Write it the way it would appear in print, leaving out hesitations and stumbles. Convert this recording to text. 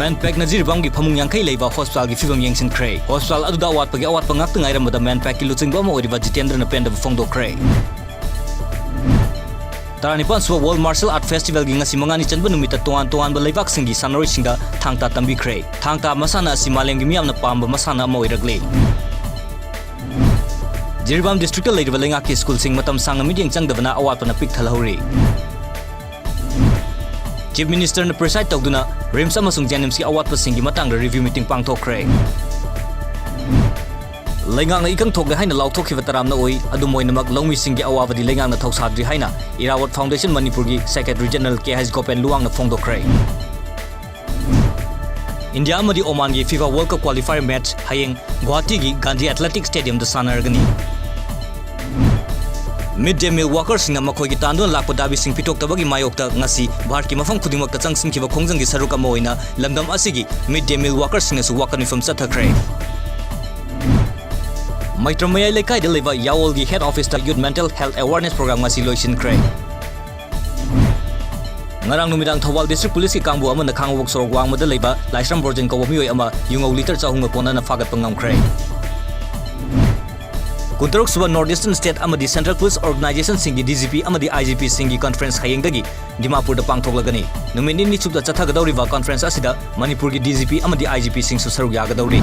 Manpack na Jiribam gi phamung yangkai leiba hospital gi fibam yengsinkhre. Hospital aduda awatpagi awatpa ngakta ngairamada Manpack ki luchingba ama oiriba Jitendra na pendaba phongdokhre. Taranipan suwa World Martial Art Festival gi ngasi mangani chanba numita toan ba leibak singi sanaroi singa thangta tambikre. Thangta masana asi malem gi miyamna pamba masana ama oiragle. Jiribam district la leiba lenga ki school sing matam sanga midyeng changdabana awatpana pik thalhori. Chief Minister na preside tawduna RIMS amasung JNIMS ki awatpa singi matangda review meeting pangthokre. Lengang na ikang thokle haina lauthokhiba taramna oi adu moinamak longmi singi awabadi lengang na thausadri haina Irawat Foundation Manipur gi Secretary General KH Gopen Luang na phongdokhre. India amadi Oman gi FIFA World Cup qualifier match hayeng Guwahati gi Gandhi Athletic Stadium da sanargani. Midday meal workers singa makhoi gi tandun lakpa dabi sing pitok tabagi mayokta ngasi bharat ki mafam khudingmakta changsim kiba khongjang gi saruk ama oina lamdam asigi midday meal workers singa su wakan from sathakre. Maitramaya lekai de leva Yawol gi head office ta youth mental health awareness program ngasi loisin kre. Ngarang numidang Thawal district police ki kangbu ama na khangwok sorok wang mada leba Laisram Borjan ko mioi ama yungau liter chahunga pona na fagat pangam kre. Kuntaruk suba Northeastern State amadi Central Police Organization singi DGP amadi IGP singi conference hayengdagi Dimapur da pangthoklagani. Numini ni chubda chathagadawriba conference asida Manipur gi DGP amadi IGP sing su saruk yagadawri.